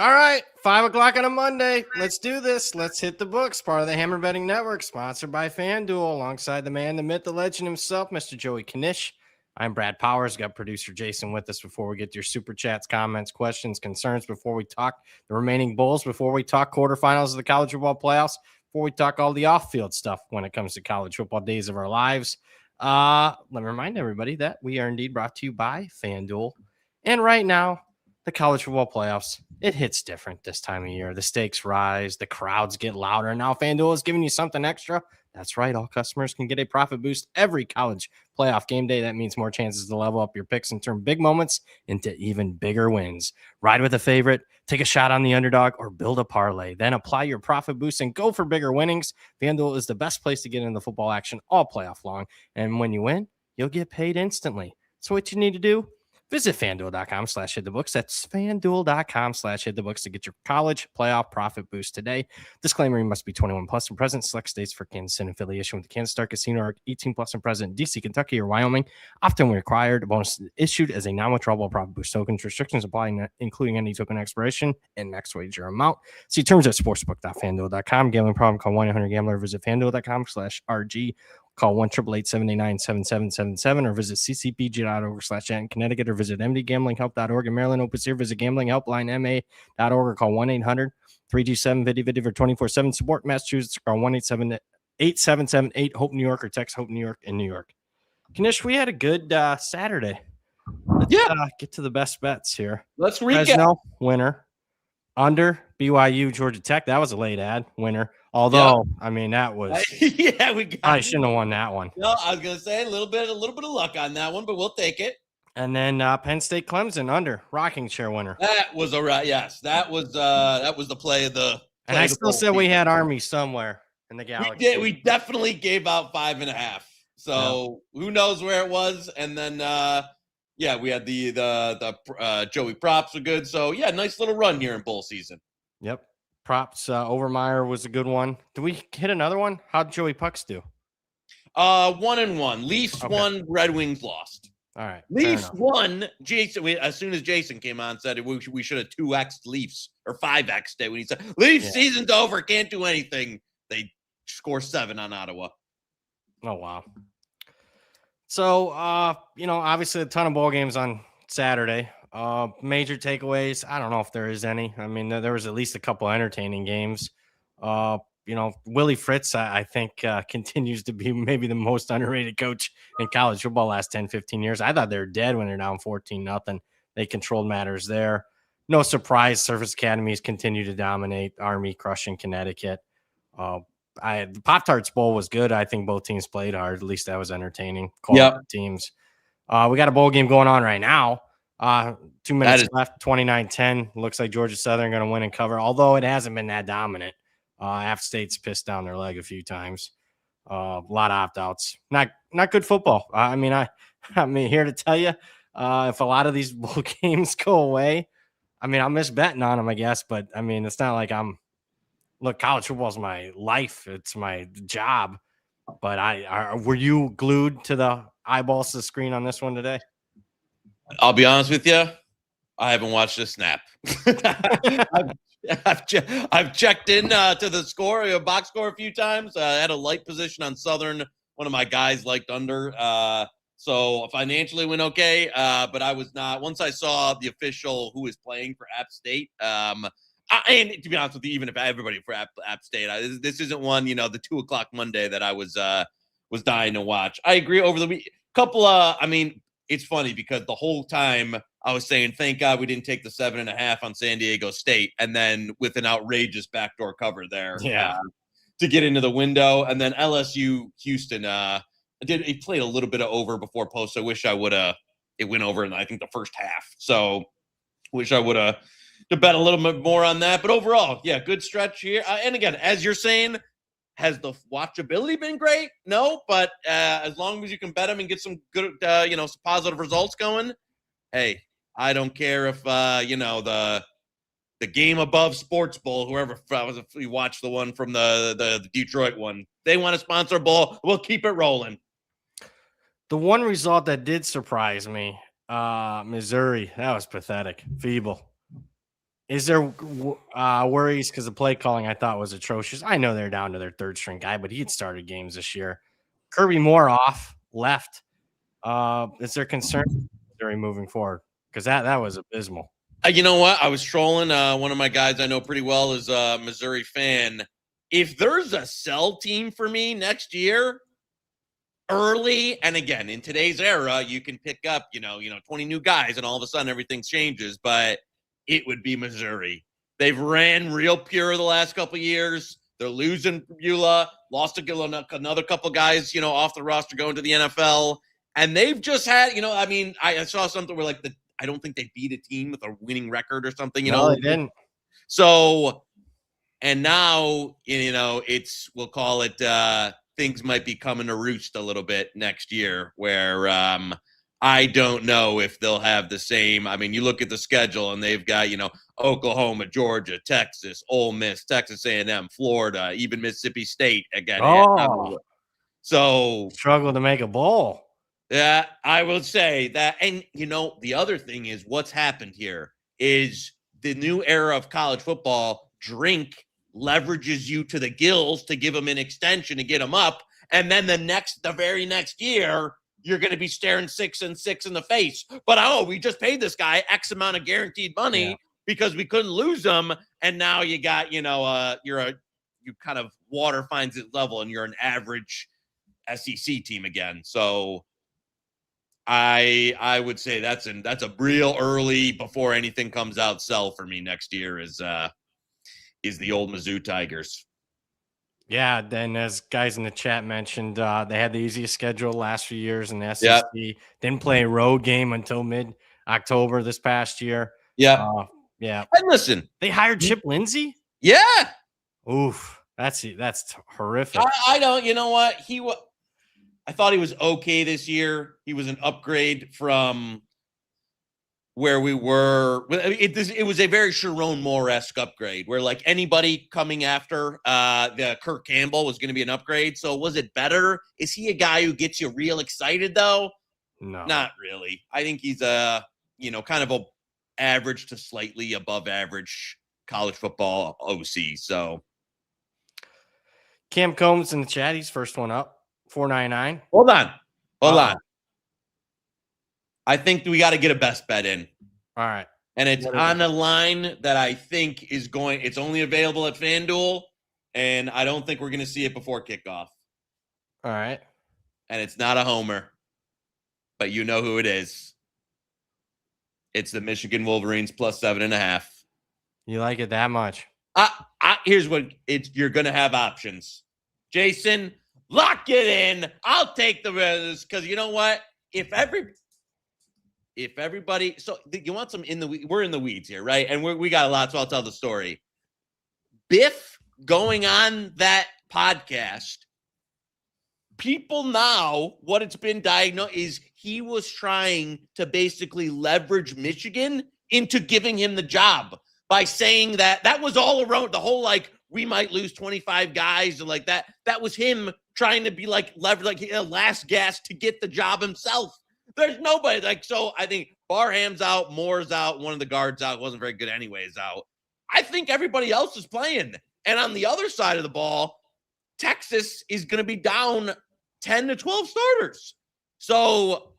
All right, 5 o'clock on a Monday. Let's do this. Let's hit the books. Part of the Hammer Betting Network, sponsored by FanDuel, alongside the man, the myth, the legend himself, Mr. Joey Knish. I'm Brad Powers. Got producer Jason with us before we get to your super chats, comments, questions, concerns, before we talk the remaining bowls, before we talk quarterfinals of the college football playoffs, before we talk all the off-field stuff when it comes to college football days of our lives. Let me remind everybody that we are indeed brought to you by FanDuel. And right now, the college football playoffs, it hits different this time of year. The stakes rise, the crowds get louder. Now FanDuel is giving you something extra. That's right. All customers can get a profit boost every college playoff game day. That means more chances to level up your picks and turn big moments into even bigger wins. Ride with a favorite, take a shot on the underdog, or build a parlay. Then apply your profit boost and go for bigger winnings. FanDuel is the best place to get into the football action all playoff long. And when you win, you'll get paid instantly. So what you need to do, visit FanDuel.com/hitthebooks. That's FanDuel.com/hitthebooks to get your college playoff profit boost today. Disclaimer, you must be 21 plus and present. Select states for Kansas and affiliation with the Kansas Star Casino are 18 plus and present. DC, Kentucky, or Wyoming. Often required. Bonus issued as a non-withdrawable profit boost tokens. Restrictions applying, including any token expiration and max wager amount. See terms at sportsbook.fanduel.com. Gambling problem, call 1-800-GAMBLER. Visit FanDuel.com/RG. Call 1-888-789-7777 or visit ccpg.org/chat in Connecticut or visit mdgamblinghelp.org in Maryland. Opens here, visit gamblinghelplinema.org or call 1-800-327-5050 for 24/7 support. Massachusetts, call 1-877-877-8-HOPE New York or text HOPE New York in New York. Knish, we had a good Saturday. Let's get to the best bets here. Let's recap. Fresno, winner. Under BYU, Georgia Tech. That was a late ad winner. Although, I mean, that was I shouldn't have won that one. No, I was gonna say a little bit of luck on that one, but we'll take it. And then Penn State Clemson under rocking chair winner. That was yes. That was the play of the. And I still said we had Army somewhere in the galaxy. We definitely gave out 5.5. So who knows where it was? And then we had the Joey props were good. So nice little run here in bowl season. Yep. Props. Overmeyer was a good one. Did we hit another one? How'd Joey Pucks do? 1-1. Leafs won, Red Wings lost. All right. Leafs won. Jason, as soon as Jason came on, said we should have 2x'd Leafs or 5x'd it when he said Leafs season's over, can't do anything. They score 7 on Ottawa. Oh wow. So obviously a ton of bowl games on Saturday. Major takeaways, I don't know if there is any. I mean, there was at least a couple entertaining games. Willie Fritz, I think, continues to be maybe the most underrated coach in college football last 10, 15 years. I thought they were dead when they're down 14-0. They controlled matters there. No surprise, Service Academies continue to dominate. Army crushing Connecticut. The Pop-Tarts Bowl was good. I think both teams played hard. At least that was entertaining. Teams. We got a bowl game going on right now. 2 minutes left, 29-10. Looks like Georgia Southern going to win and cover, although it hasn't been that dominant. App State's pissed down their leg a few times. A lot of opt-outs. Not good football. I'm here to tell you, if a lot of these bowl games go away, I'll miss betting on them, I guess. But, it's not like college football is my life. It's my job. But were you glued to the eyeballs to the screen on this one today? I'll be honest with you. I haven't watched a snap. I've checked in to the score, box score a few times. I had a light position on Southern. One of my guys liked under. So financially went okay. But I was not. Once I saw the official who was playing for App State, and to be honest with you, even if everybody for App State, this isn't one, the 2:00 Monday that I was dying to watch. I agree. Over the week, it's funny because the whole time I was saying, thank God we didn't take the 7.5 on San Diego State. And then with an outrageous backdoor cover there to get into the window. And then LSU Houston, it played a little bit of over before post. I wish I would have, it went over in, I think, the first half. So wish I would have to bet a little bit more on that. But overall, good stretch here. And again, as you're saying, has the watchability been great? No, but as long as you can bet them and get some good, some positive results going, hey, I don't care if the game above Sports Bowl, whoever, if we watch the one from the Detroit one, they want to sponsor a bowl, we'll keep it rolling. The one result that did surprise me, Missouri, that was pathetic, feeble. Is there worries because the play calling I thought was atrocious? I know they're down to their third string guy, but he had started games this year. Kirby Moore off left. Is there concern during moving forward? Because that was abysmal. You know what? I was trolling. One of my guys I know pretty well is a Missouri fan. If there's a sell team for me next year, early, and again, in today's era, you can pick up, 20 new guys and all of a sudden everything changes, but it would be Missouri. They've ran real pure the last couple of years. They're losing Beulah, lost another couple guys, off the roster going to the NFL. And they've just had, I saw something where I don't think they beat a team with a winning record or something, No, they didn't. So, and now, we'll call it, things might be coming to roost a little bit next year where I don't know if they'll have the same. I mean, you look at the schedule and they've got, Oklahoma, Georgia, Texas, Ole Miss, Texas A&M, Florida, even Mississippi State again. Oh, so struggle to make a bowl. Yeah, I will say that. And, the other thing is what's happened here is the new era of college football. Drink leverages you to the gills to give them an extension to get them up. And then the very next year, you're going to be staring 6-6 in the face. But, we just paid this guy X amount of guaranteed money because we couldn't lose them. And now you got, you kind of water finds its level and you're an average SEC team again. So I would say that's a real early before anything comes out sell for me next year is the old Mizzou Tigers. Yeah, then as guys in the chat mentioned, they had the easiest schedule the last few years in the SEC. Yep. Didn't play a road game until mid-October this past year. Yeah. Yeah. And listen, they hired Chip Lindsey? Yeah. Oof. That's horrific. I don't, you know what? I thought he was okay this year. He was an upgrade from where we were. It was a very Sharon Moore-esque upgrade where anybody coming after the Kirk Campbell was going to be an upgrade. So was it better? Is he a guy who gets you real excited though? No, not really. I think he's a, kind of a average to slightly above average college football OC. So Cam Combs in the chat. He's first one up. 499. Hold on. I think we got to get a best bet in. All right. And it's on a line that I think it's only available at FanDuel, and I don't think we're going to see it before kickoff. All right. And it's not a homer, but you know who it is. It's the Michigan Wolverines plus 7.5. You like it that much? Here's what you're going to have options. Jason, lock it in. I'll take the risk because you know what? If everybody, so you want some we're in the weeds here, right? And we got a lot, so I'll tell the story. Biff going on that podcast, people now, what it's been diagnosed is he was trying to basically leverage Michigan into giving him the job by saying that was all around the whole, we might lose 25 guys and that. That was him trying to be leverage, last gasp to get the job himself. There's nobody so I think Barham's out, Moore's out, one of the guards out, wasn't very good anyways out. I think everybody else is playing. And on the other side of the ball, Texas is going to be down 10 to 12 starters. So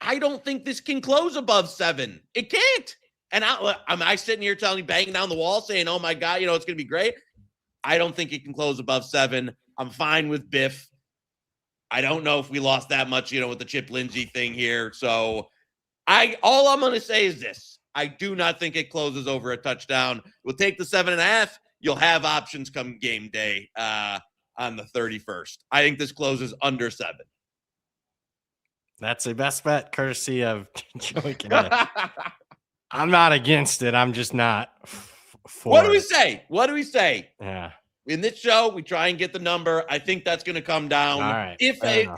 I don't think this can close above 7. It can't. And am I sitting here telling you, banging down the wall saying, oh my God, it's going to be great? I don't think it can close above 7. I'm fine with Biff. I don't know if we lost that much, with the Chip Lindsey thing here. So all I'm going to say is this. I do not think it closes over a touchdown. We'll take the 7.5. You'll have options come game day on the 31st. I think this closes under 7. That's a best bet courtesy of Joey Knish. I'm not against it. I'm just not for What do we say? Yeah. In this show, we try and get the number. I think that's going to come down. All right.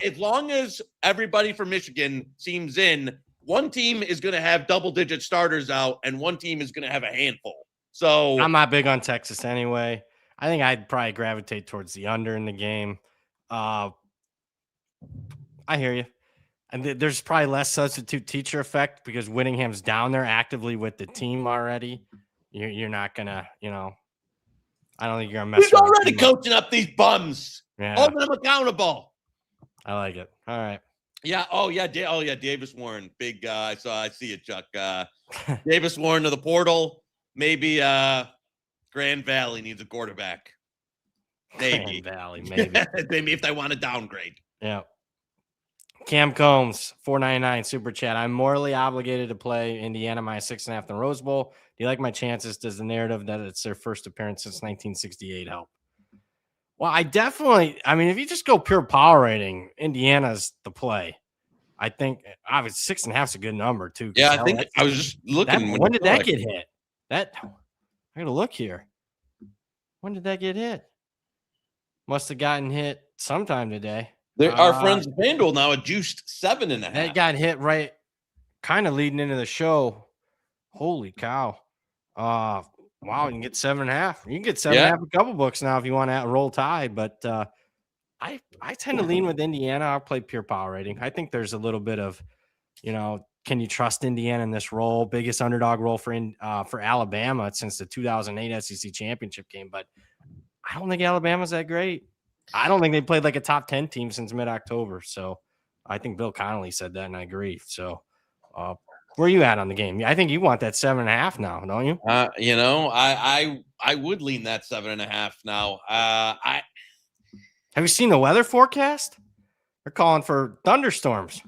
As long as everybody from Michigan seems in, one team is going to have double-digit starters out, and one team is going to have a handful. So I'm not big on Texas anyway. I think I'd probably gravitate towards the under in the game. I hear you. And there's probably less substitute teacher effect because Whittingham's down there actively with the team already. you're not gonna, I don't think you're gonna He's mess around already too much. coaching up these bums. Yeah, Holding them accountable. I like it. All right. Yeah. Oh yeah. Davis Warren, big. I see it, Chuck. Davis Warren to the portal. Maybe Grand Valley needs a quarterback. Maybe. Grand Valley, maybe. Maybe if they want to downgrade. Yeah. Cam Combs, $4.99 super chat. I'm morally obligated to play Indiana my 6.5 in the Rose Bowl. Do you like my chances? Does the narrative that it's their first appearance since 1968 help? Well, I mean, if you just go pure power rating, Indiana's the play. I think obviously 6.5 is a good number too. Yeah, I think I was just looking. When did that get hit? I gotta look here. When did that get hit? Must have gotten hit sometime today. Our friends at FanDuel now a juiced 7.5. That got hit right, kind of leading into the show. Holy cow! Wow, you can get 7.5. You can get 7.5 a couple books now if you want to roll tide. But I tend to lean with Indiana. I'll play pure power rating. I think there's a little bit of, can you trust Indiana in this role? Biggest underdog role for Alabama since the 2008 SEC championship game. But I don't think Alabama's that great. I don't think they played like a top 10 team since mid-October. So I think Bill Connolly said that, and I agree. So where are you at on the game? I think you want that 7.5 now, don't you? I would lean that 7.5 now. Have you seen the weather forecast? They're calling for thunderstorms.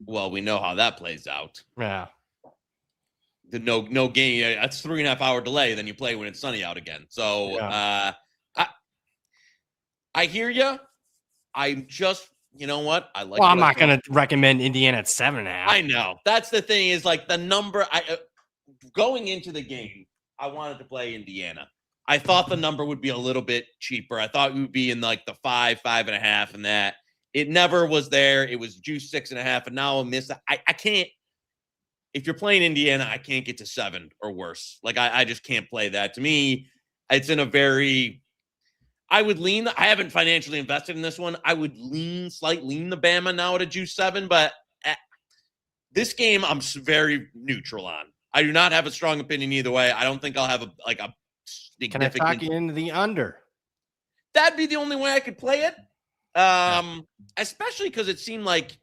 Well, we know how that plays out. Yeah. The no game. That's 3.5 hour delay. Then you play when it's sunny out again. So yeah. I hear you. I'm just, you know what? I like. Well, I'm not going to recommend Indiana at 7.5. I know. That's the thing is like the number. Going into the game, I wanted to play Indiana. I thought the number would be a little bit cheaper. I thought we would be in like the 5.5, and that. It never was there. It was juice 6.5, and now I'm missing. I can't. If you're playing Indiana, I can't get to 7 or worse. Like I just can't play that. To me, it's in a very. I would lean. I haven't financially invested in this one. I would lean the Bama now at a juice 7, but this game I'm very neutral on. I do not have a strong opinion either way. I don't think I'll have a significant. Can I talk you into the under? That'd be the only way I could play it. Especially because it seemed like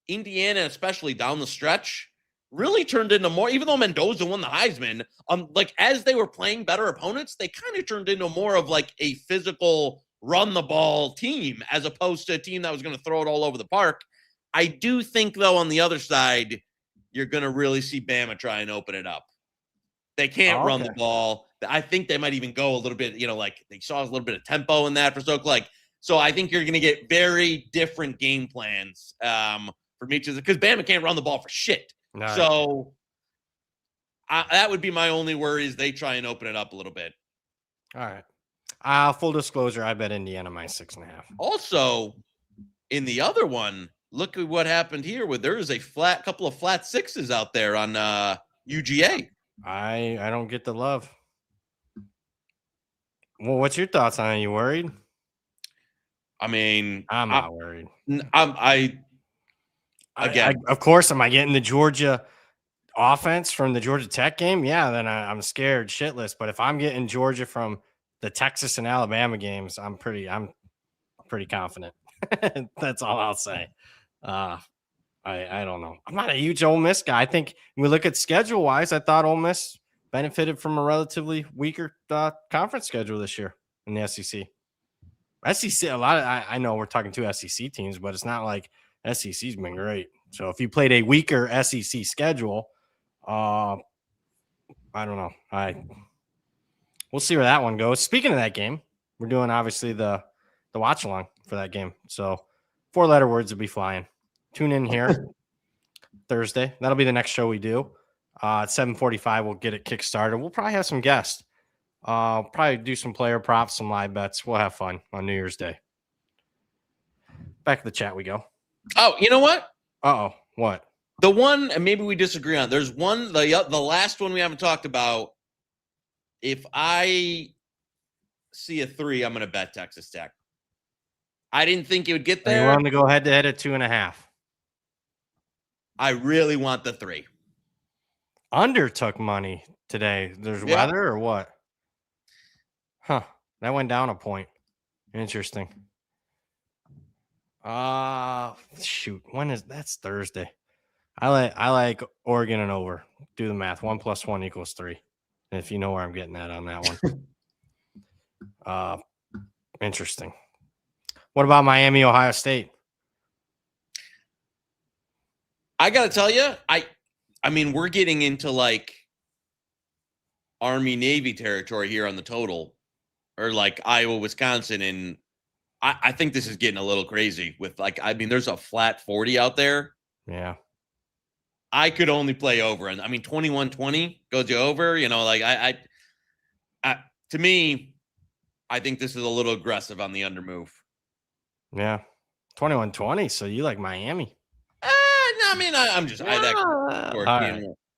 Indiana, especially down the stretch, really turned into more, even though Mendoza won the Heisman, like as they were playing better opponents, they kind of turned into more of like a physical run the ball team as opposed to a team that was going to throw it all over the park. I do think though, on the other side, you're going to really see Bama try and open it up. They can't run the ball. I think they might even go a little bit, like they saw a little bit of tempo in that for so I think you're going to get very different game plans from each of because Bama can't run the ball for shit. No. So that would be my only worry is they try and open it up a little bit. All right. Full disclosure, I bet Indiana minus 6.5. Also, in the other one, look at what happened here where there is a couple of flat 6s out there on UGA. I don't get the love. Well, what's your thoughts on it? Are you worried? I mean, I'm not worried. Of course, am I getting the Georgia offense from the Georgia Tech game? Yeah, then I'm scared shitless. But if I'm getting Georgia from the Texas and Alabama games, I'm pretty confident. That's all I'll say. I don't know. I'm not a huge Ole Miss guy. I think when we look at schedule wise, I thought Ole Miss benefited from a relatively weaker conference schedule this year in the SEC. SEC, I know we're talking two SEC teams, but it's not like SEC's been great. So if you played a weaker SEC schedule, I don't know. We'll see where that one goes. Speaking of that game, we're doing obviously the watch along for that game. So 4-letter words will be flying. Tune in here Thursday. That'll be the next show we do. At 7:45, we'll get it kickstarted. We'll probably have some guests. Probably do some player props, some live bets. We'll have fun on New Year's Day. Back to the chat we go. Oh, you know what? Uh-oh. What? The one, and maybe we disagree on. There's one, the last one we haven't talked about. If I see a 3, I'm going to bet Texas Tech. I didn't think it would get there. You want to go head-to-head at 2.5? I really want the 3. Under took money today. There's Yeah. weather or what? Huh. That went down a point. Interesting. Shoot. That's Thursday. I like Oregon and over. Do the math. 1 + 1 = 3. If you know where I'm getting at on that one. Interesting. What about Miami, Ohio State? I got to tell you, I mean, we're getting into like Army Navy territory here on the total, or like Iowa, Wisconsin, and I think this is getting a little crazy with like, I mean, there's a flat 40 out there. Yeah. I could only play over, and I mean 21-20 goes you over. You know, like I to me, I think this is a little aggressive on the under move. Yeah. 21-20. So you like Miami? No, I mean I'm just right.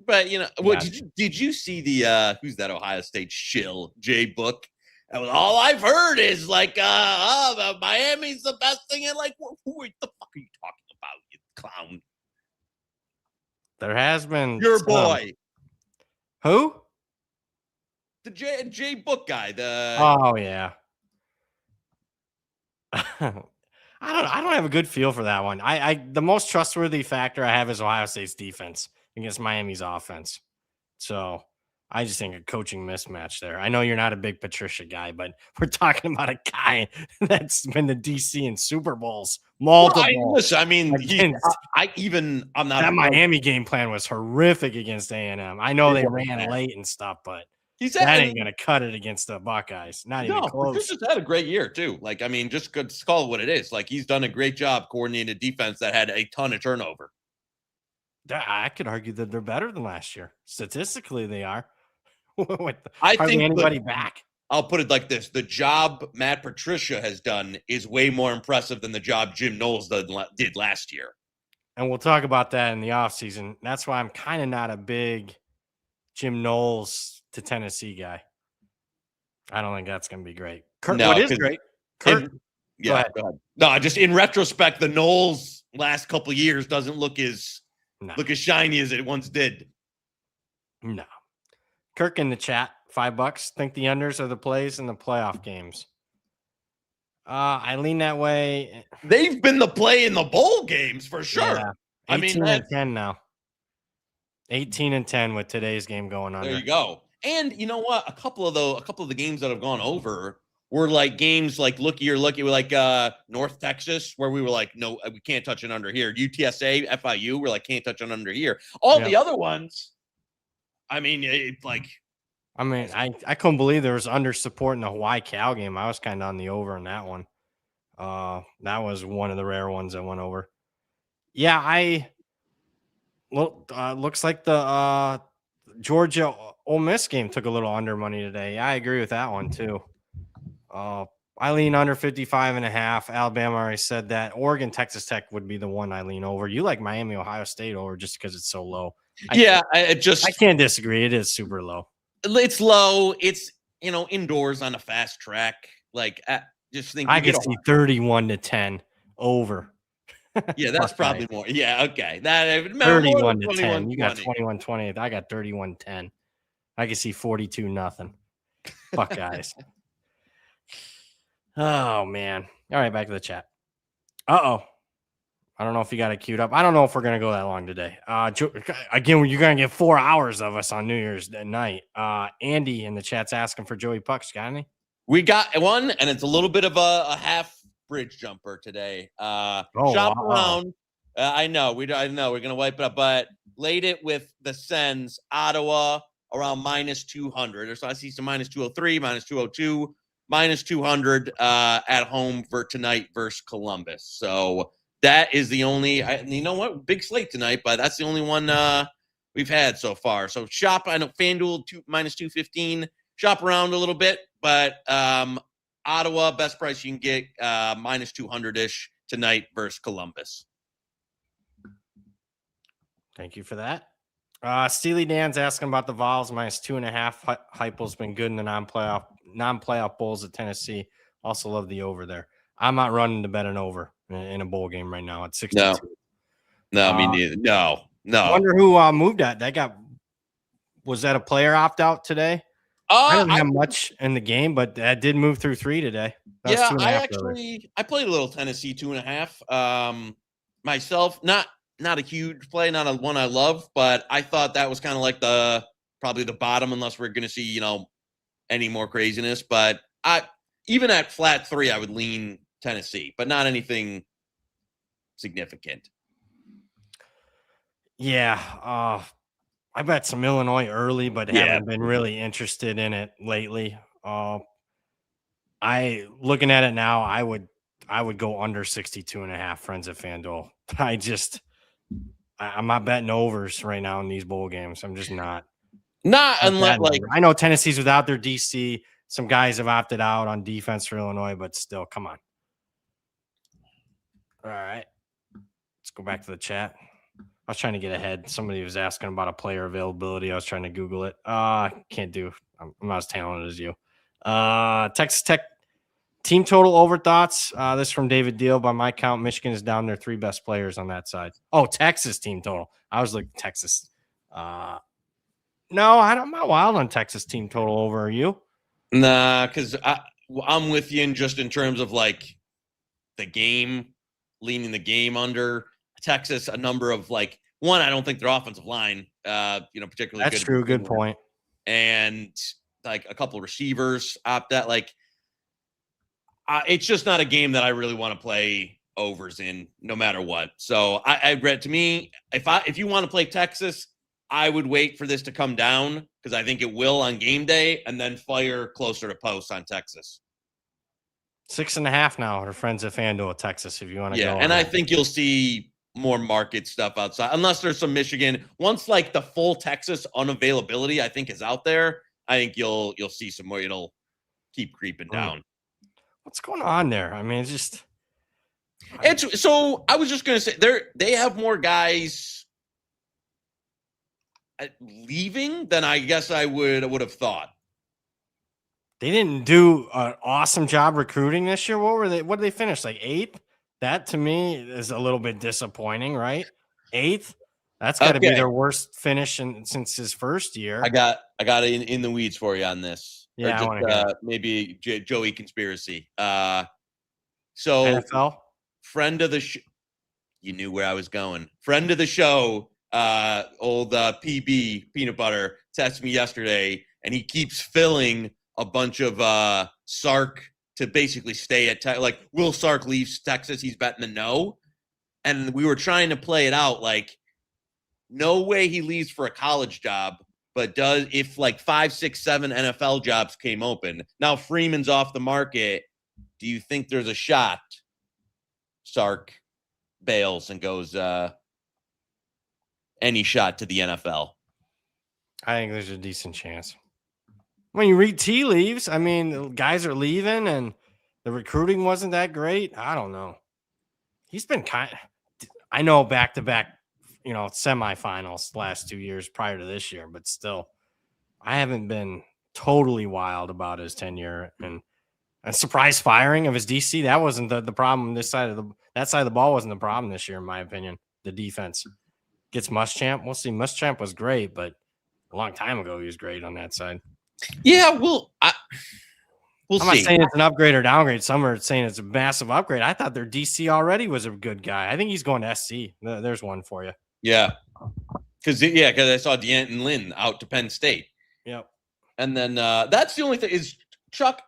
but you know, what Yeah. did you see the who's that Ohio State shill Jay Book? That was all I've heard is like Miami's the best thing, and like who the fuck are you talking about, you clown? There has been Your boy. Who? The Jay Book guy. Oh yeah. I don't have a good feel for that one. The most trustworthy factor I have is Ohio State's defense against Miami's offense. So I just think a coaching mismatch there. I know you're not a big Patricia guy, but we're talking about a guy that's been to DC in Super Bowls multiple. Listen, I mean, I'm not. That Miami game plan was horrific against A&M. I know they ran late and stuff, but that ain't going to cut it against the Buckeyes. Not even close. He's just had a great year too. Like, I mean, just call it what it is. Like, he's done a great job coordinating a defense that had a ton of turnover. I could argue that they're better than last year. Statistically, they are. I think anybody back. I'll put it like this: the job Matt Patricia has done is way more impressive than the job Jim Knowles did last year. And we'll talk about that in the offseason. That's why I'm kind of not a big Jim Knowles to Tennessee guy. I don't think that's going to be great. What is great? Go ahead. No, just in retrospect, the Knowles last couple of years doesn't look as shiny as it once did. No. Kirk in the chat, $5. Think the unders are the plays in the playoff games. I lean that way. They've been the play in the bowl games for sure. Yeah. 18-10 now. 18-10 with today's game going under. There you go. And you know what? A couple of the games that have gone over were like games like looky, we're like North Texas, where we were like, no, we can't touch an under here. UTSA, FIU, we're like, can't touch an under here. All the other ones, I mean, I couldn't believe there was under support in the Hawaii Cal game. I was kind of on the over in that one. That was one of the rare ones that went over. Yeah, looks like the Georgia Ole Miss game took a little under money today. Yeah, I agree with that one too. I lean under 55.5. Alabama already said that. Oregon, Texas Tech would be the one I lean over. You like Miami, Ohio State over just because it's so low. I can't disagree. It is super low. It's low. It's indoors on a fast track. Like just think I could see 31-10 over. Yeah, that's probably more. Yeah, okay. That 31-10. You got 21-20. I got 31-10. I can see 42-0. Buckeyes. Oh man. All right, back to the chat. I don't know if you got it queued up. I don't know if we're gonna go that long today. Again, you're gonna get 4 hours of us on New Year's night. Andy in the chat's asking for Joey Pucks. Got any? We got one, and it's a little bit of a half bridge jumper today. Shop around. I know we're gonna wipe it up, but laid it with the Sens, Ottawa around -200. Or so I see some -203, -202, -200 at home for tonight versus Columbus. So that is the only. You know what? Big slate tonight, but that's the only one we've had so far. So shop. I know FanDuel -215. Shop around a little bit, but Ottawa, best price you can get, -200-ish tonight versus Columbus. Thank you for that. Steely Dan's asking about the Vols -2.5. Heupel's been good in the non-playoff bowls at Tennessee. Also love the over there. I'm not running to bet an over in a bowl game right now at 62. No, me neither. No. I wonder who moved that. That got was that a player opt out today? I didn't have much in the game, but that did move through 3 today. That was 2.5. I played a little Tennessee 2.5. Myself, not a huge play, not a one I love, but I thought that was kind of like probably the bottom, unless we're going to see any more craziness. But even at flat 3, I would lean Tennessee, but not anything significant. Yeah, I bet some Illinois early, but haven't been really interested in it lately. I looking at it now, I would go under 62.5. Friends at FanDuel. I'm not betting overs right now in these bowl games. I'm just not. Not unless I know Tennessee's without their DC. Some guys have opted out on defense for Illinois, but still, come on. All right, let's go back to the chat. I was trying to get ahead. Somebody was asking about a player availability. I was trying to Google it. Can't do. I'm not as talented as you. Texas Tech team total over thoughts. This from David Deal. By my count, Michigan is down their 3 best players on that side. Oh, Texas team total. I was looking Texas. No, I'm not wild on Texas team total over. Are you? Nah, because I'm with you in terms of like the game, leaning the game under. Texas, a number of one, I don't think their offensive line, particularly That's good. True. Good point. And like a couple of receivers opt out. It's just not a game that I really want to play overs in, no matter what. So I read, to me, if you want to play Texas, I would wait for this to come down, because I think it will on game day, and then fire closer to post on Texas. 6.5 now. Our friends at FanDuel, Texas. If you want to go, and I think you'll see more market stuff outside, unless there's some Michigan. Once the full Texas unavailability, I think, is out there, I think you'll see some more. It'll keep creeping down. What's going on there? I mean, it's just. So I was just gonna say they have more guys leaving than I guess I would have thought. They didn't do an awesome job recruiting this year. What did they finish? 8th? That to me is a little bit disappointing, right? 8th? That's got to be their worst finish since his first year. I got it in the weeds for you on this. Yeah, I want to hear. Maybe Joey conspiracy. So NFL friend of the show. You knew where I was going. Friend of the show, old PB Peanut Butter, texted me yesterday, and he keeps filling a bunch of Sark to basically stay at will Sark leave Texas? He's betting the no. And we were trying to play it out no way he leaves for a college job, but does if 5, 6, 7 NFL jobs came open. Now Freeman's off the market. Do you think there's a shot Sark bails and goes any shot to the NFL? I think there's a decent chance. When you read tea leaves, I mean, the guys are leaving and the recruiting wasn't that great. I don't know. He's been I know back-to-back, semifinals last 2 years prior to this year, but still, I haven't been totally wild about his tenure. And a surprise firing of his DC, that wasn't the problem. That side of the ball wasn't the problem this year, in my opinion. The defense gets Muschamp. We'll see. Muschamp was great, but a long time ago he was great on that side. Yeah, we'll see. I'm not saying it's an upgrade or downgrade. Some are saying it's a massive upgrade. I thought their DC already was a good guy. I think he's going to SC. There's one for you. Yeah. Because I saw D'Anton Lynn out to Penn State. Yep. And then that's the only thing is, Chuck,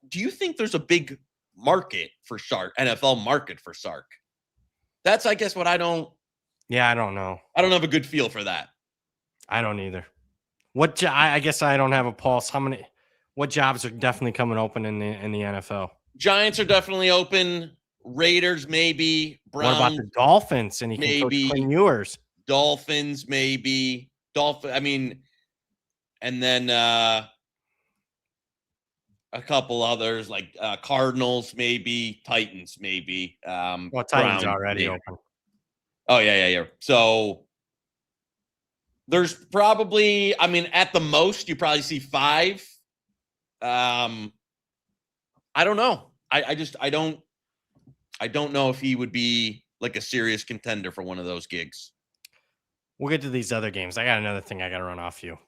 do you think there's a big market for Sark, NFL market for Sark? That's, I guess, what I don't. Yeah, I don't know. I don't have a good feel for that. I don't either. I guess I don't have a pulse. What jobs are definitely coming open in the NFL? Giants are definitely open. Raiders, maybe. Browns. What about the Dolphins? And he can coach Quinn Ewers. Dolphins, maybe. And then a couple others like Cardinals, maybe. Titans, maybe. Titans Browns, already maybe. open. Oh, yeah. So there's probably, at the most, you probably see 5. I don't know. I don't know if he would be a serious contender for one of those gigs. We'll get to these other games. I got another thing I got to run off you.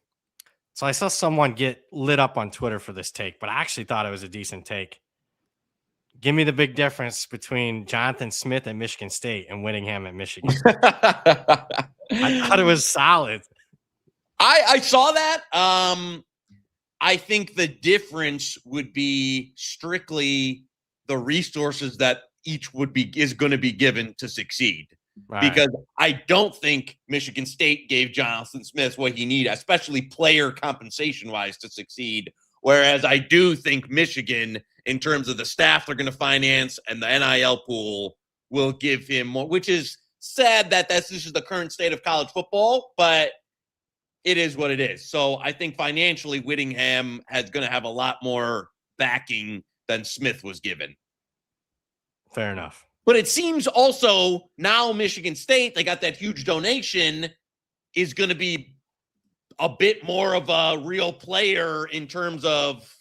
So I saw someone get lit up on Twitter for this take, but I actually thought it was a decent take. Give me the big difference between Jonathan Smith at Michigan State and Whittingham at Michigan. I thought it was solid. I saw that. I think the difference would be strictly the resources that each is going to be given to succeed. Right. Because I don't think Michigan State gave Jonathan Smith what he needed, especially player compensation wise, to succeed. Whereas I do think Michigan, in terms of the staff they're going to finance and the NIL pool, will give him more, which is sad that this is the current state of college football, but it is what it is. So I think financially, Whittingham is going to have a lot more backing than Smith was given. Fair enough. But it seems also now Michigan State, they got that huge donation, is going to be a bit more of a real player in terms of,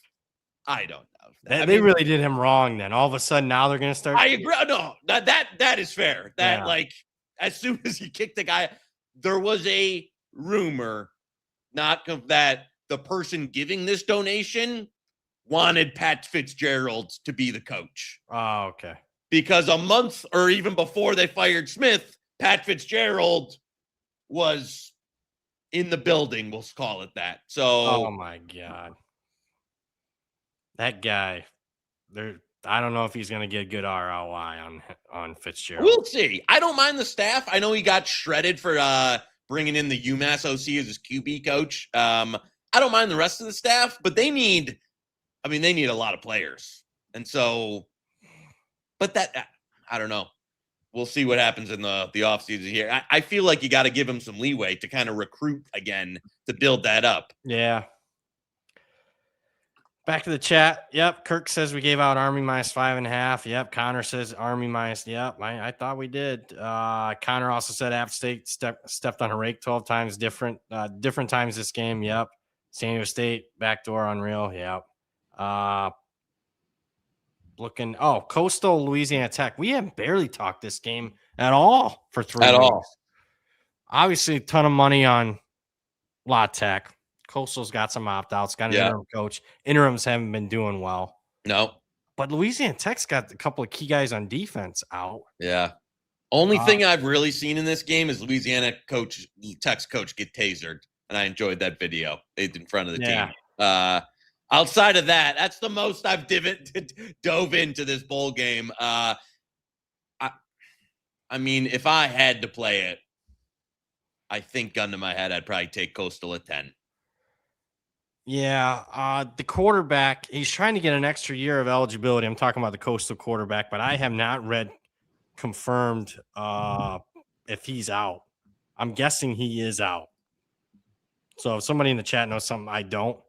I don't know. They really did him wrong then. All of a sudden now they're going to start. I agree. No, that is fair. That like as soon as he kicked the guy, there was a rumor, not that the person giving this donation wanted Pat Fitzgerald to be the coach. Oh, okay. Because a month or even before they fired Smith, Pat Fitzgerald was in the building, we'll call it that. So, oh my God. That guy, I don't know if he's going to get good ROI on Fitzgerald. We'll see. I don't mind the staff. I know he got shredded for bringing in the UMass OC as his QB coach. I don't mind the rest of the staff, but they need a lot of players. And so, but I don't know. We'll see what happens in the offseason here. I feel like you got to give him some leeway to kind of recruit again to build that up. Yeah. Back to the chat. Yep. Kirk says we gave out Army -5.5. Yep. Connor says Army minus. Yep. I thought we did. Connor also said App State stepped on a rake 12 times different times this game. Yep. San Diego State backdoor unreal. Yep. Coastal Louisiana Tech. We haven't barely talked this game at all for 3 weeks. All. Obviously, a ton of money on La Tech. Coastal's got some opt-outs, got an interim coach. Interims haven't been doing well. No. But Louisiana Tech's got a couple of key guys on defense out. Yeah. Only thing I've really seen in this game is Louisiana Tech's coach get tasered, and I enjoyed that video. It's in front of the team. Outside of that, that's the most I've dove into this bowl game. I mean, if I had to play it, I think gun to my head, I'd probably take Coastal at 10. Yeah, the quarterback, he's trying to get an extra year of eligibility. I'm talking about the Coastal quarterback, but I have not read confirmed if he's out. I'm guessing he is out. So if somebody in the chat knows something, I don't.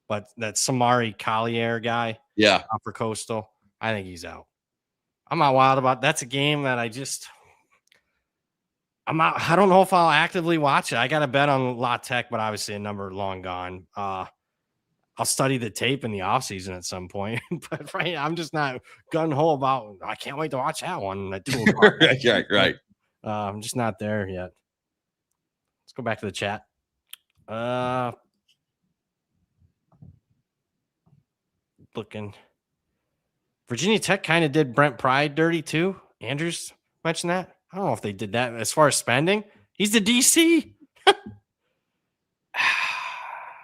But that Samari Collier guy, for Coastal, I think he's out. I'm not wild about. That's a game that I don't know if I'll actively watch it. I got to bet on La Tech, but obviously a number long gone. I'll study the tape in the offseason at some point, but I'm just not gung-ho about. I can't wait to watch that one at 2 o'clock. Right. I'm just not there yet. Let's go back to the chat. Looking. Virginia Tech kind of did Brent Pry dirty too. Andrews mentioned that. I don't know if they did that as far as spending. He's the DC.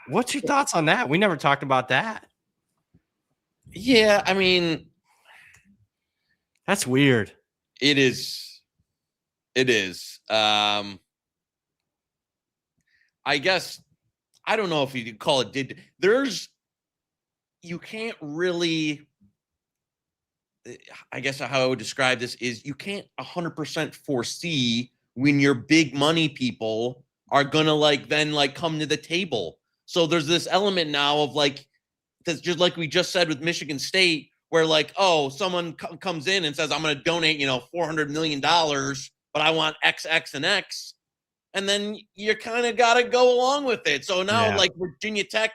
What's your thoughts on that? We never talked about that. Yeah, I mean, that's weird. It is. I guess I don't know if you could call it you can't really, I guess how I would describe this is you can't 100% foresee when your big money people are going to come to the table. So there's this element now of that's just like we just said with Michigan State, where someone comes in and says, I'm going to donate, $400 million, but I want X, X, and X. And then you kind of got to go along with it. So now, Virginia Tech,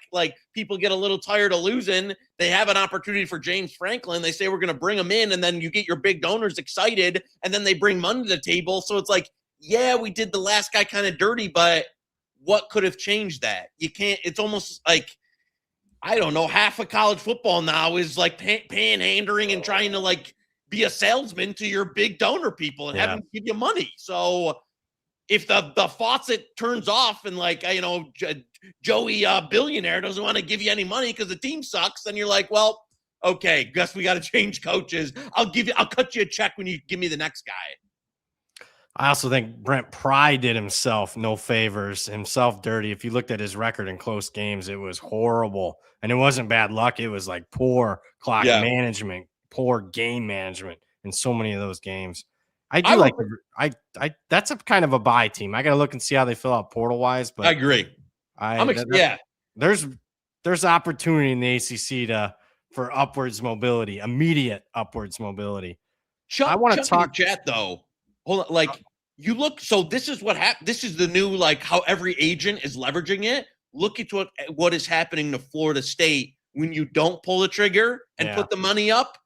people get a little tired of losing. They have an opportunity for James Franklin. They say we're going to bring him in, and then you get your big donors excited, and then they bring money to the table. So it's we did the last guy kind of dirty, but what could have changed that? You can't. It's almost like, I don't know, half of college football now is like panhandling and trying to like be a salesman to your big donor people and have them give you money. So if the faucet turns off and like, Joey billionaire doesn't want to give you any money because the team sucks, then you're like, well, okay, guess we got to change coaches. I'll cut you a check when you give me the next guy. I also think Brent Pry did himself no favors, himself dirty. If you looked at his record in close games, it was horrible. And it wasn't bad luck. It was like poor clock management, poor game management in so many of those games. That's a kind of a buy team. I got to look and see how they fill out portal wise, but I agree. There's opportunity in the ACC for upwards mobility, immediate upwards mobility. I want to talk chat though. Hold on, like you look. So this is what happened. This is the new, like how every agent is leveraging it. Look at what is happening to Florida State when you don't pull the trigger and put the money up.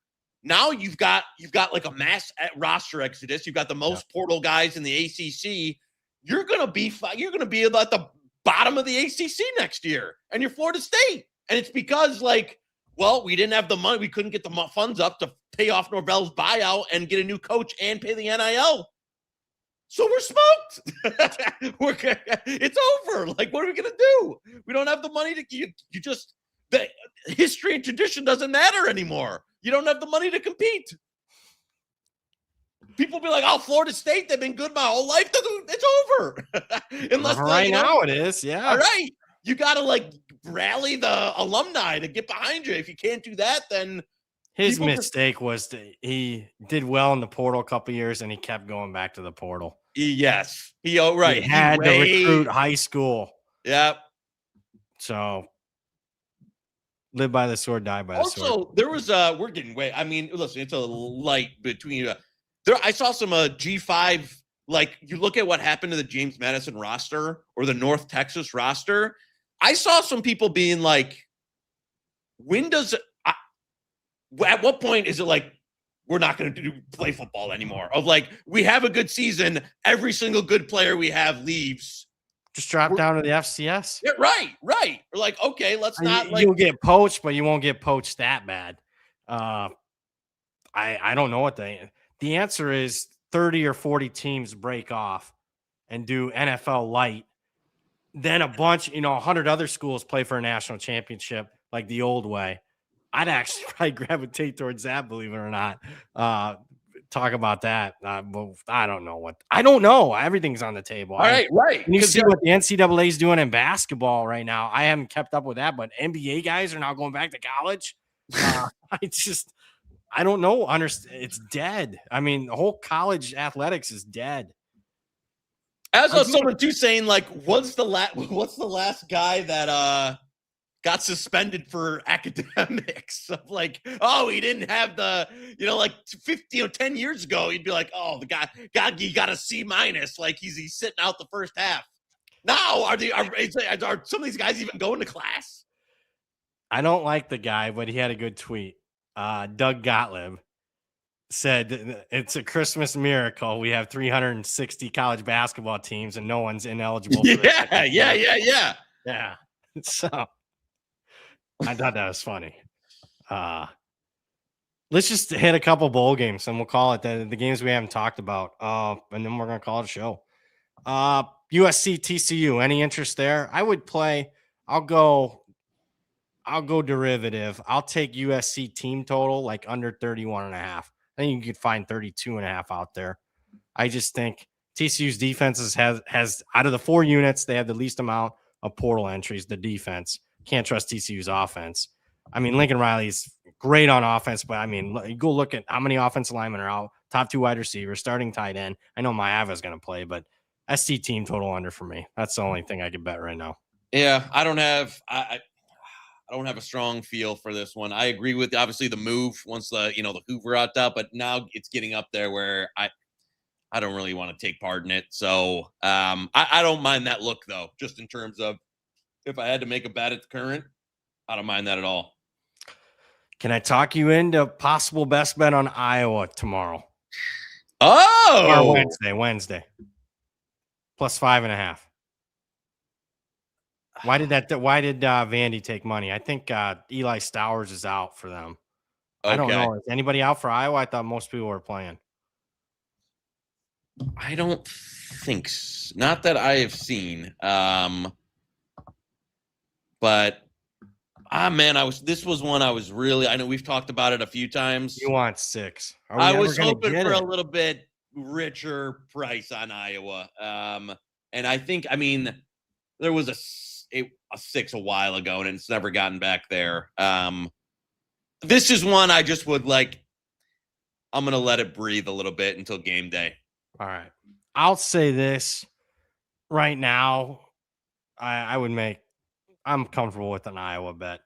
Now you've got like a mass roster exodus. You've got the most portal guys in the ACC. You're gonna be at the bottom of the ACC next year, and you're Florida State, and it's because we didn't have the money. We couldn't get the funds up to pay off Norvell's buyout and get a new coach and pay the NIL. So we're smoked. It's over. Like, what are we going to do? We don't have the money the history and tradition doesn't matter anymore. You don't have the money to compete. People be like, oh, Florida State, they've been good my whole life. It's over. Unless now it is. Yeah. All right. You got to rally the alumni to get behind you. If you can't do that, then his mistake was he did well in the portal a couple years and he kept going back to the portal. Yes. He had to recruit high school. Yep. So live by the sword, die by the sword. Also, there was we're getting way. I mean, listen, it's a light between I saw some G5. Like, you look at what happened to the James Madison roster or the North Texas roster. I saw some people being like, at what point is it like, we're not going to play football anymore? Of like, we have a good season. Every single good player we have leaves. Just drop down to the FCS. Yeah, right. We're like, okay, let's not. You'll get poached, but you won't get poached that bad. I don't know what the answer is. 30 or 40 teams break off and do NFL light. Then a bunch, 100 other schools play for a national championship like the old way. I'd actually probably gravitate towards that, believe it or not. Talk about that. But I don't know. Everything's on the table. All right. And you see what the NCAA is doing in basketball right now. I haven't kept up with that, but NBA guys are now going back to college. I don't know. It's dead. I mean, the whole college athletics is dead. As of someone too saying, like, what's the last guy that got suspended for academics? Of like, oh, he didn't have the, 10 years ago, he'd be like, oh, the guy, you got a C-, like he's sitting out the first half. Now, are some of these guys even going to class? I don't like the guy, but he had a good tweet. Doug Gottlieb said it's a Christmas miracle. We have 360 college basketball teams and no one's ineligible. Yeah. So I thought that was funny. Let's just hit a couple bowl games and we'll call it the games we haven't talked about. And then we're going to call it a show. USC TCU. Any interest there? I would play. I'll go derivative. I'll take USC team total like under 31.5. I think you could find 32.5 out there. I just think TCU's defenses has out of the 4 units, they have the least amount of portal entries. The defense can't trust TCU's offense. I mean, Lincoln Riley's great on offense, but I mean, go look at how many offensive linemen are out. Top 2 wide receivers, starting tight end. I know Maava's going to play, but SC team total under for me. That's the only thing I could bet right now. Yeah, I don't have a strong feel for this one. I agree with obviously the move once the Hoover out top, but now it's getting up there where I don't really want to take part in it. So I don't mind that look though, just in terms of if I had to make a bet at the current, I don't mind that at all. Can I talk you into possible best bet on Iowa tomorrow? Oh, or Wednesday, +5.5. Why did Vandy take money? I think Eli Stowers is out for them. I don't Okay. know. Is anybody out for Iowa? I thought most people were playing. I don't think not that I have seen. But man, this was one I was really, I know we've talked about it a few times. You want 6. Are we I ever was gonna hoping get for it? a little bit richer price on Iowa. And I think, I mean, there was a 6 a while ago, and it's never gotten back there. This is one I just would like. I'm gonna let it breathe a little bit until game day. All right. I'll say this right now. I'm comfortable with an Iowa bet.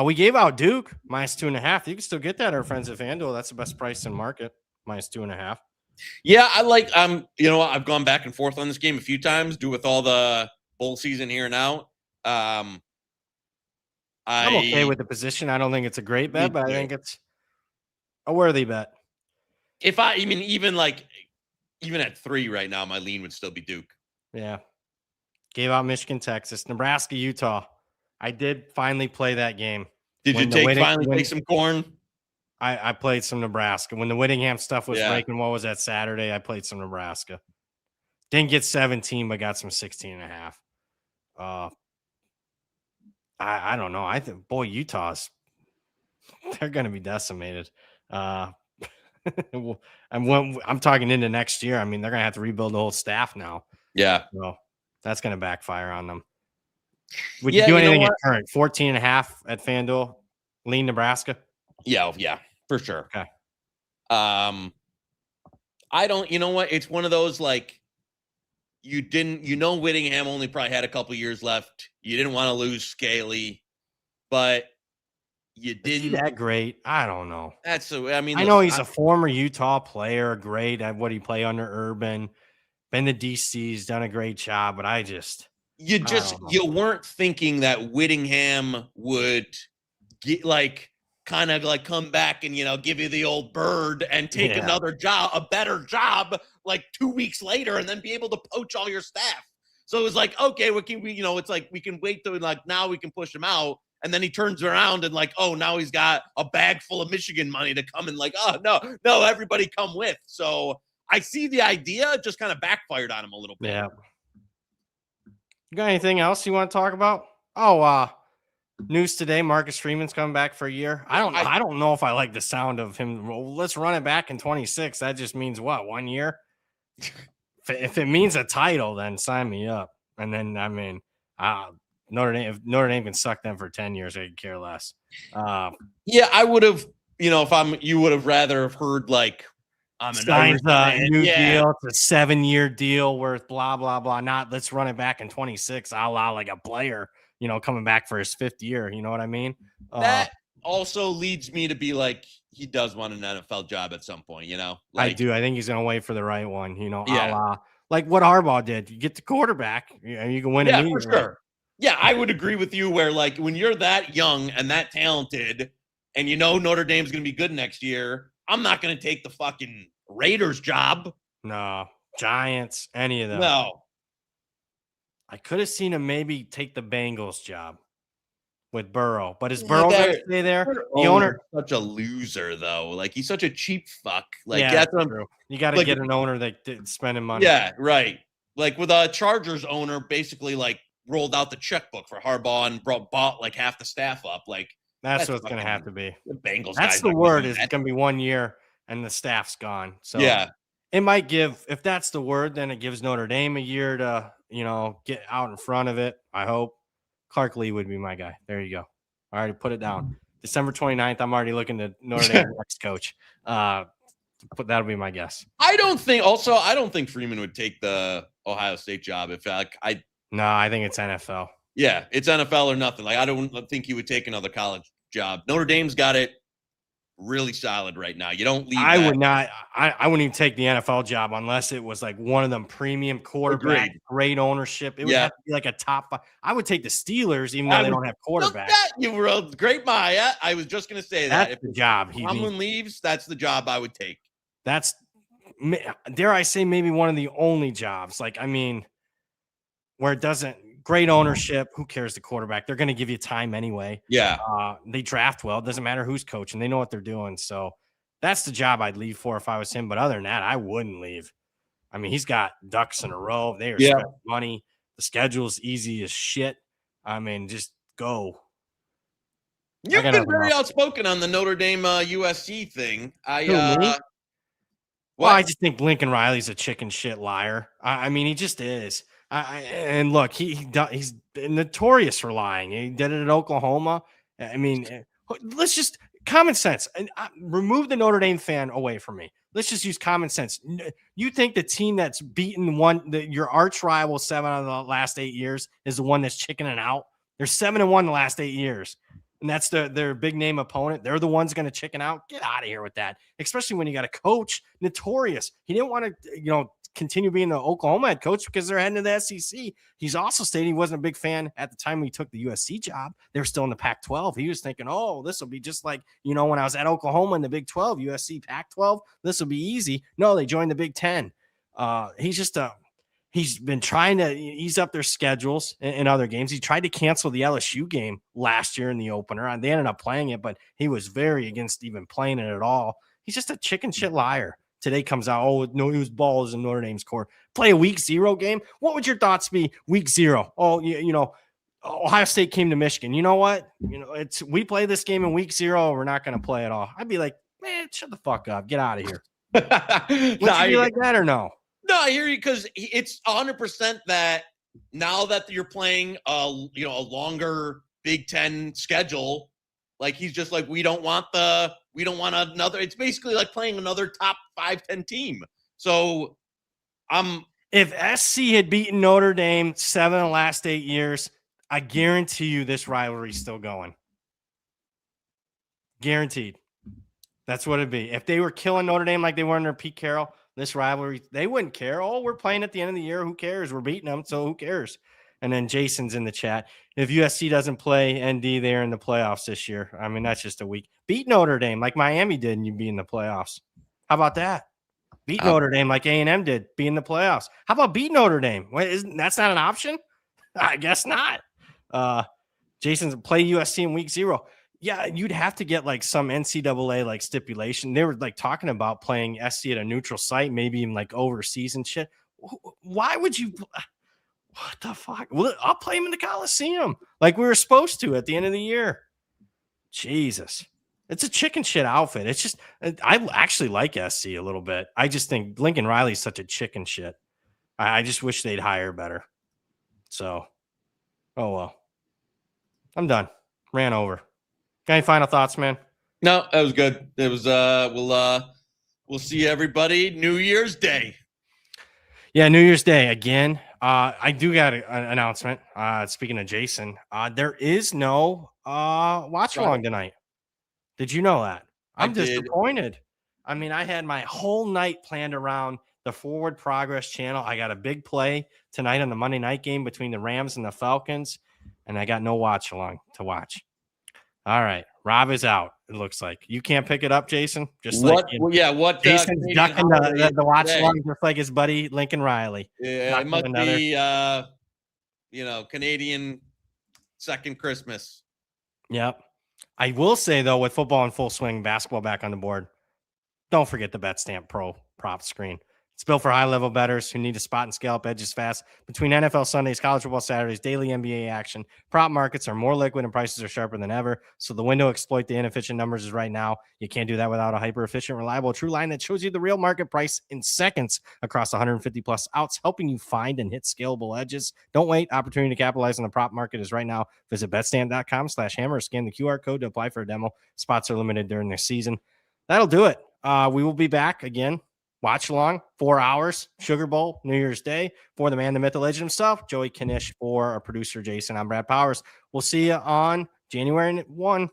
We gave out Duke -2.5. You can still get that at our friends at FanDuel. That's the best price in market, -2.5. Yeah, I like. You know, I've gone back and forth on this game a few times. Do with all the bowl season here and out. I'm okay with the position. I don't think it's a great bet, but I think it's a worthy bet. If I even even at 3 right now, my lean would still be Duke. Yeah. Gave out Michigan, Texas, Nebraska, Utah. I did finally play that game. Did you take some corn? I played some Nebraska. When the Whittingham stuff was Yeah. breaking, what was that Saturday? I played some Nebraska. Didn't get 17, but got some 16.5. I don't know. I think, boy, Utah's they're going to be decimated. I'm talking into next year. I mean, they're going to have to rebuild the whole staff now. Yeah. So that's going to backfire on them. Would you do anything at current 14.5 at FanDuel? Lean Nebraska? Yeah, for sure. Okay. I don't, you know what? It's one of those like Whittingham only probably had a couple years left. You didn't want to lose Scaly, but you didn't. Is he that great? I don't know. I know he's a former Utah player, great at what he play under Urban. Been to DC's, done a great job, but you weren't thinking that Whittingham would get kind of come back and give you the old bird and take another job, a better job, 2 weeks later, and then be able to poach all your staff. So it was like, okay, it's like we can wait till now we can push him out, and then he turns around and now he's got a bag full of Michigan money to come and no, everybody come with. So I see the idea, just kind of backfired on him a little bit. Yeah. You got anything else you want to talk about? Oh, news today: Marcus Freeman's coming back for a year. I don't know if I like the sound of him. Well, let's run it back in 26. That just means what? 1 year? If it means a title, then sign me up. And then Notre Dame. If Notre Dame can suck them for 10 years, I could care less. Yeah, I would have. You would have rather have heard signs a new deal. It's a 7-year deal worth blah blah blah. Not let's run it back in 26. A la like a player, coming back for his 5th year. You know what I mean? That also leads me to be he does want an NFL job at some point. I do. I think he's going to wait for the right one. Yeah. A la like what Harbaugh did. You get the quarterback, you can win. Yeah, for sure. Yeah, I would agree with you. Where when you're that young and that talented, and Notre Dame's going to be good next year, I'm not going to take the fucking Raiders job. No, Giants, any of them. No. I could have seen him maybe take the Bengals job with Burrow, but is Burrow going to stay there? The owner, such a loser though. He's such a cheap fuck. That's true. You got to get an owner that spending money. Yeah, right. With a Chargers owner, basically rolled out the checkbook for Harbaugh and bought half the staff up. That's what it's going to have to be. The Bengals. That's the word. Is it's going to be 1 year and the staff's gone. So yeah, it might give. If that's the word, then it gives Notre Dame a year to get out in front of it. I hope Clark Lee would be my guy. There you go. All right, put it down. December 29th. I'm already looking to Notre Dame next coach. But that'll be my guess. I don't think Freeman would take the Ohio State job if No, I think it's NFL. Yeah, it's NFL or nothing. I don't think he would take another college job. Notre Dame's got it really solid right now. You don't leave. I would not. I wouldn't even take the NFL job unless it was one of them premium quarterback, great ownership. It would have to be a top 5. I would take the Steelers, even though they don't have quarterbacks. You were a great Maya. I was just going to say that. That's the job. Tomlin leaves, that's the job I would take. That's, dare I say, maybe one of the only jobs. Where it doesn't great ownership. Who cares the quarterback? They're going to give you time anyway. Yeah. They draft well. It doesn't matter who's coaching. They know what they're doing. So that's the job I'd leave for if I was him. But other than that, I wouldn't leave. I mean, he's got ducks in a row. They are spending money. The schedule's easy as shit. I mean, just go. You've been very outspoken on the Notre Dame USC thing. Well, I just think Lincoln Riley's a chicken shit liar. I mean, he just is. And look, he's notorious for lying. He did it at Oklahoma. I mean, let's just common sense and remove the Notre Dame fan away from me. Let's just use common sense. You think the team that's beaten your arch rival 7 out of the last 8 years is the one that's chickening out? They're 7-1 the last 8 years. And that's their big name opponent. They're the ones going to chicken out. Get out of here with that. Especially when you got a coach notorious. He didn't want to, continue being the Oklahoma head coach because they're heading to the SEC. He's also stated he wasn't a big fan at the time he took the USC job. They were still in the Pac-12. He was thinking, oh, this will be just like, when I was at Oklahoma in the Big 12, USC Pac-12, this will be easy. No, they joined the Big 10. He's been trying to ease up their schedules in other games. He tried to cancel the LSU game last year in the opener, and they ended up playing it, but he was very against even playing it at all. He's just a chicken shit liar. Today comes out, no, he was balls in Notre Dame's court. Play a week 0 game. What would your thoughts be week 0? Oh, Ohio State came to Michigan. You know what? We play this game in week 0. We're not going to play at all. I'd be like, man, shut the fuck up. Get out of here. Would you be like that or no? No, I hear you because it's 100% that now that you're playing a longer Big Ten schedule, like he's just like, we don't want another. It's basically like playing another top 5-10 team. So if SC had beaten Notre Dame 7 of the last 8 years, I guarantee you this rivalry's still going. Guaranteed. That's what it'd be. If they were killing Notre Dame like they were under Pete Carroll, this rivalry, they wouldn't care. Oh, we're playing at the end of the year. Who cares? We're beating them, so who cares? And then Jason's in the chat. If USC doesn't play ND, they're in the playoffs this year. I mean, that's just a week. Beat Notre Dame like Miami did, and you'd be in the playoffs. How about that? Beat Notre Dame like A&M did, be in the playoffs. How about beat Notre Dame? That's not an option? I guess not. Jason's play USC in week 0. Yeah, you'd have to get like some NCAA like stipulation. They were like talking about playing SC at a neutral site, maybe even like overseas and shit. Why would you? What the fuck? Well, I'll play him in the Coliseum like we were supposed to at the end of the year. Jesus. It's a chicken shit outfit. It's just, I actually like SC a little bit. I just think Lincoln Riley's such a chicken shit. I just wish they'd hire better. So, oh well. I'm done. Ran over. Got any final thoughts, man? No, that was good. It was we'll see everybody New Year's Day. Yeah, New Year's Day again. I do got an announcement. Speaking of Jason, there is no watch along tonight. Did you know that? I'm disappointed. I mean, I had my whole night planned around the Forward Progress channel. I got a big play tonight on the Monday night game between the Rams and the Falcons, and I got no watch along to watch. All right, Rob is out. It looks like you can't pick it up, Jason. Just what? What? Jason's ducking the watch along, just like his buddy Lincoln Riley. Yeah, it must be Canadian second Christmas. Yep. I will say though, with football in full swing, basketball back on the board, don't forget the BetStamp Pro prop screen. It's built for high-level bettors who need to spot and scale up edges fast. Between NFL Sundays, college football Saturdays, daily NBA action, prop markets are more liquid and prices are sharper than ever. So the window to exploit the inefficient numbers is right now. You can't do that without a hyper-efficient, reliable, true line that shows you the real market price in seconds across 150-plus outs, helping you find and hit scalable edges. Don't wait. Opportunity to capitalize on the prop market is right now. Visit betstamp.com/hammer or scan the QR code to apply for a demo. Spots are limited during this season. That'll do it. We will be back again. Watch along, 4 hours, Sugar Bowl, New Year's Day. For the man, the myth, the legend himself, Joey Knish. For our producer, Jason, I'm Brad Powers. We'll see you on January 1.